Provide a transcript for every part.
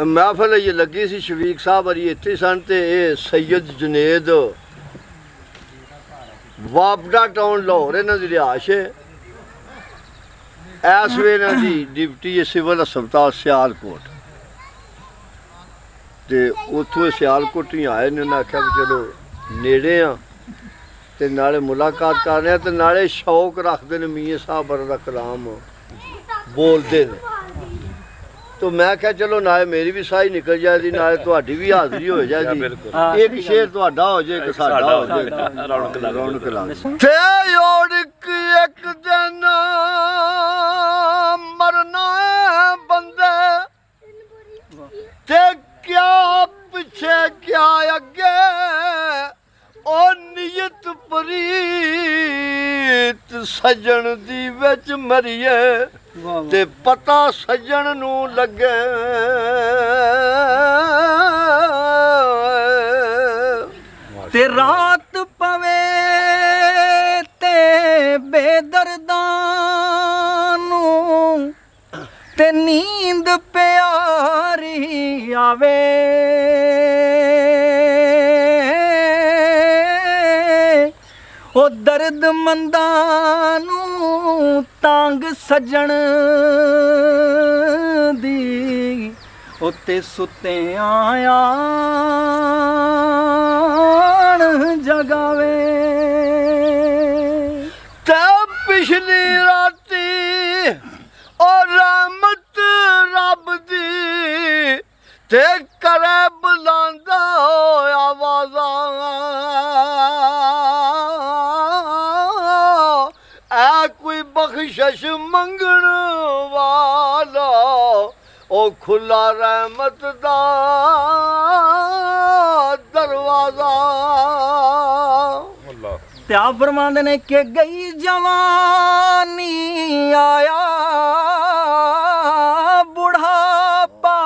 महफिल ये लगी सी शफीक साहब अरी इत्थे सन ते सैयद जुनेद वापडा टाउन लाहौर इन्हां दी रिहाइश है। इस वेले दी डिप्टी सिविल हस्पताल सियालकोट ते उत्थों सियालकोट ही आए ने। उन्हें आख्या भी चलो नेड़े हाँ ते नाले मुलाकात कर रहे हैं ते नाले शौक रखते हैं मियाँ साहब दा कलाम बोलते हैं। तो मैं क्या चलो नाले मेरी भी साही निकल जाएगी नाले तुहाडी भी हाज़री हो जाएगी। एक शेर तुहाडा हो जाए एक साडा हो जाए रौनक लग ते ओड़क एक दिन मरना है बंदे ते क्या पिछे क्या अगे ओ नियत प्रीत सजन दी विच मरिए ते पता सजन नू लगे। ते रात पवे ते बेदर्दां नू ते नींद प्यारी आवे। ओ दर्द मंदां नू तांग सजन दी उत्ते सुते आयान जगावे। ते पिछली राती ओ रहमत रब दी ते करे बुलांदा आवाज़ां ऐ कोई बख्शिश मंगण वाला ओ खुला रहमत दा दरवाज़ा। त्या फरमांदे ने कि गई जवानी आया बुढ़ापा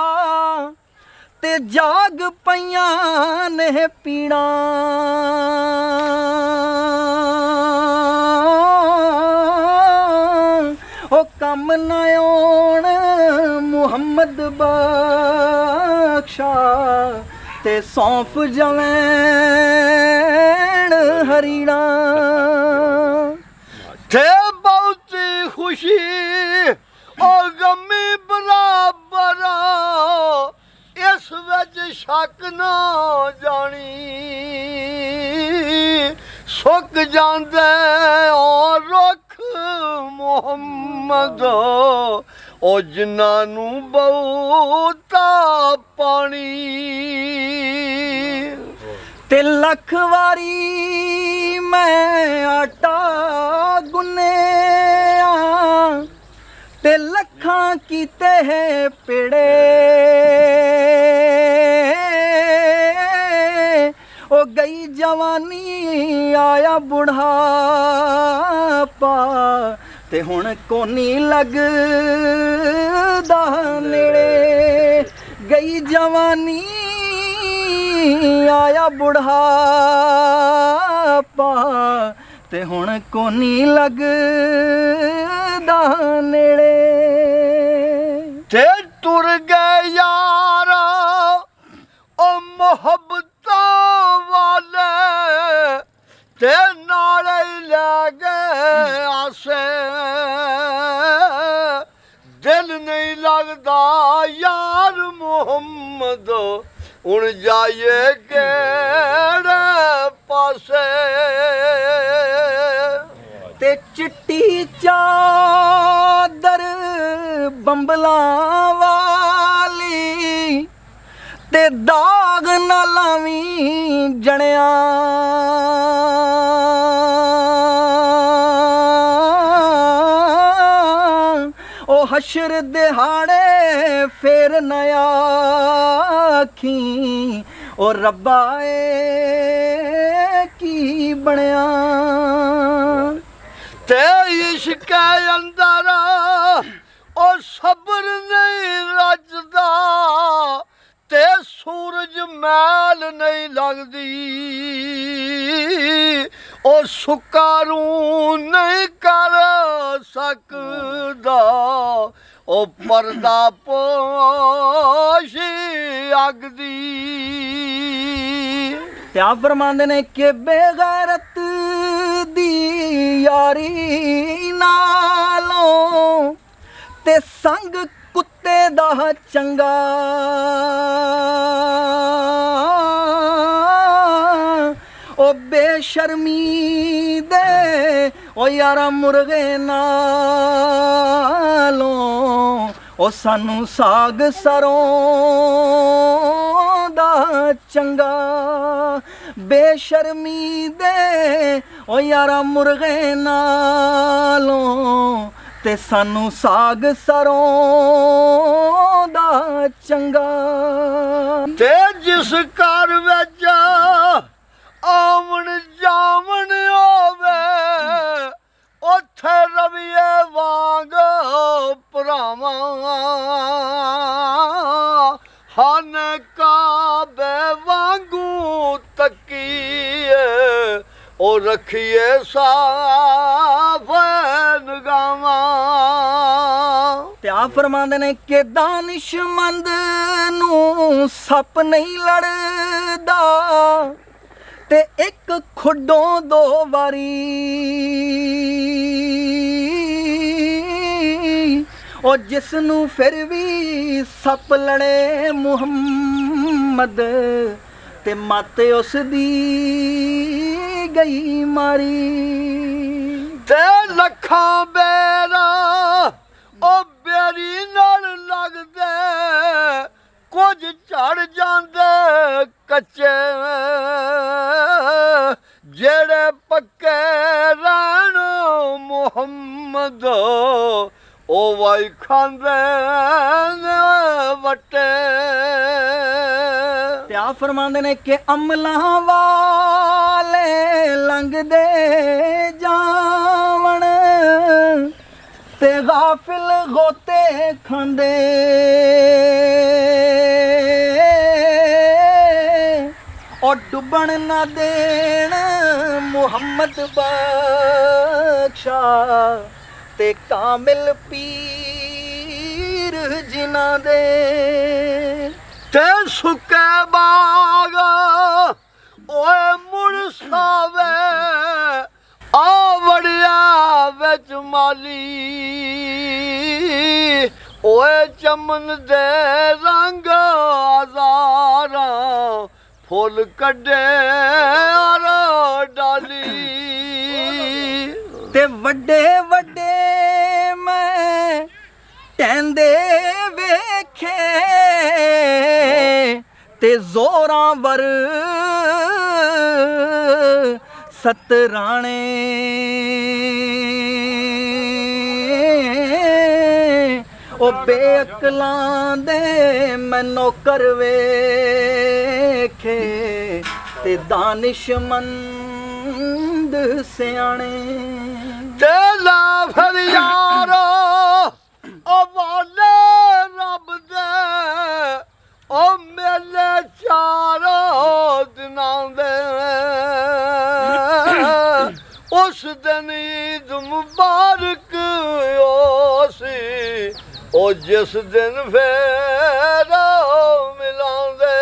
ते जाग पईयां ने पीड़ा। ओ कम न आउण मुहम्मद बख्शा ते सौंफ जवैन हरीड़ा। थे बहुती खुशी और गमी बराबर इस विच शक ना जानी सुक जांदे और रुख मुहम्मद ओ जिन्हां नू बहुता पानी। ते लख वारी मैं आटा गुन्नेआ ते लखां कीते है पेड़े। ओ गई जवानी आया बुढ़ापा ते हुण कोनी लगदा नेड़े। गई जवानी आया बुढ़ापा ते हुण कोनी लगदा नेड़े। ते तुर गए यारा ओ मोहब्बतां वाले ते नाले ले गए आसे। दिल नहीं लगदा यार मोहम्मद हुण जाइए केड़े पासे। ते चिट्टी चादर बंबलां वाली ते दाग ना लावी जणिया। ओ हशर दिहाड़े फेर नया आखी ओ रब्बा ए की बनया। ते इश्क अंदर ओ सब्र नहीं रजदा ते सूरज मैल नहीं लगदी ओ सुक्का रूं नहीं कर सकदा ਉਹ ਪਰਦਾ ਪੋਸ਼ ਅੱਗ ਦੀ। ਤੇ ਆ ਫਰਮਾਉਂਦੇ ਨੇ ਕਿ ਬੇਗੈਰਤ ਦੀ ਯਾਰੀ ਨਾਲੋਂ ਤੇ ਸੰਗ ਕੁੱਤੇ ਦਾ ਚੰਗਾ। ਉਹ ਬੇਸ਼ਰਮੀ ਦੇ ਉਹ ਯਾਰਾ ਮੁਰਗੇ ਨਾਲੋਂ ਉਹ ਸਾਨੂੰ ਸਾਗ ਸਰੋਂ ਦਾ ਚੰਗਾ। ਬੇਸ਼ਰਮੀ ਦੇ ਉਹ ਯਾਰਾ ਮੁਰਗੇ ਨਾਲੋਂ ਤੇ ਸਾਨੂੰ ਸਾਗ ਸਰੋਂ ਦਾ ਚੰਗਾ। ਤੇ ਜਿਸ ਘਰ ਵਿੱਚ ਆਵਣ ਜਾਵਣ ਹੋਵੇ ਉੱਥੇ ਰਵੀਏ ਵਾਂਗ ਭਰਾਵਾਂ। ਹਨ ਕਾਬੇ ਵਾਂਗੂ ਤੱਕੀਏ ਉਹ ਰੱਖੀਏ ਸਾਫ ਨਿਗਾਹਾਂ। ਤੇ ਆ ਫਰਮਾਉਂਦੇ ਨੇ ਕਿ ਦਾਨਿਸ਼ਮੰਦ ਨੂੰ ਸੱਪ ਨਹੀਂ ਲੜਦਾ ਤੇ ਇੱਕ ਖੁੱਡੋਂ ਦੋ ਵਾਰੀ। ਉਹ ਜਿਸ ਨੂੰ ਫਿਰ ਵੀ ਸੱਪ ਲੜੇ ਮੁਹੰਮਦ ਤੇ ਮੱਤ ਉਸ ਦੀ ਗਈ ਮਾਰੀ। ਤੇ ਲੱਖਾਂ ਬੇਰਾ ਉਹ ਬੇਰੀ ਨਾਲ ਲੱਗਦੇ ਕੁਝ ਝੜ ਜਾਂਦੇ ਕੱਚੇ। ਜਿਹੜੇ ਪੱਕੇ ਰਹਿਣ ਮੁਹੰਮਦ ਉਹ ਵਾਈ ਖਾਂਦੇ ਨੇ ਵੱਟੇ। ਤੇ ਆ ਫਰਮਾਉਂਦੇ ਨੇ ਕਿ ਅਮਲਾਂ ਵਾਲੇ ਲੰਘਦੇ ਜਾਵਣ ਤੇ ਗਾਫਿਲ ਗੋਤੇ ਖਾਂਦੇ। ਉਹ ਡੁੱਬਣ ਨਾ ਦੇਣ ਮੁਹੰਮਦ ਬਖਸ਼ਾ ਤੇ ਕਾਮਿਲ ਪੀਰ ਜਿਨ੍ਹਾਂ ਦੇ। ਤੇ ਸੁੱਕੇ ਬਾਗ ਓਏ ਮੁਰਸਾਵੇ ਆ ਵੜਿਆ ਵਿੱਚ ਮਾਲੀ। ਓਏ ਚਮਨ ਦੇ ਰੰਗ ਹਜ਼ਾਰਾਂ ਫੁੱਲ ਕੱਢੇ ਔਰ ਡਾਲੀ। ਤੇ ਵੱਡੇ ਵੱਡੇ ਮੈਂ ਟਹਿੰਦੇ ਵੇਖੇ ਤੇ ਜ਼ੋਰਾਂ ਵਰ ਸਤਰਾਣੇ। ਉਹ ਬੇਅਕਲਾਂ ਦੇ ਮੈਂ ਨੌਕਰ ਵੇਖੇ ਤੇ ਦਾਨਿਸ਼ਮੰਦ ਸਿਆਣੇ। ਤੇ ਲਾ ਫਿਰ ਯਾਰੋ ਉਹ ਵਾਲੇ ਰੱਬ ਦੇ ਉਹ ਮੇਲੇ ਚਾਰੋਂ ਦਿਨਾਂ ਦੇ। ਉਸ ਦਿਨ ਈਦ ਮੁਬਾਰਕ ਉਹ ਸੀ ਉਹ ਜਿਸ ਦਿਨ ਫੇਰ ਮਿਲਾਉਂਦੇ।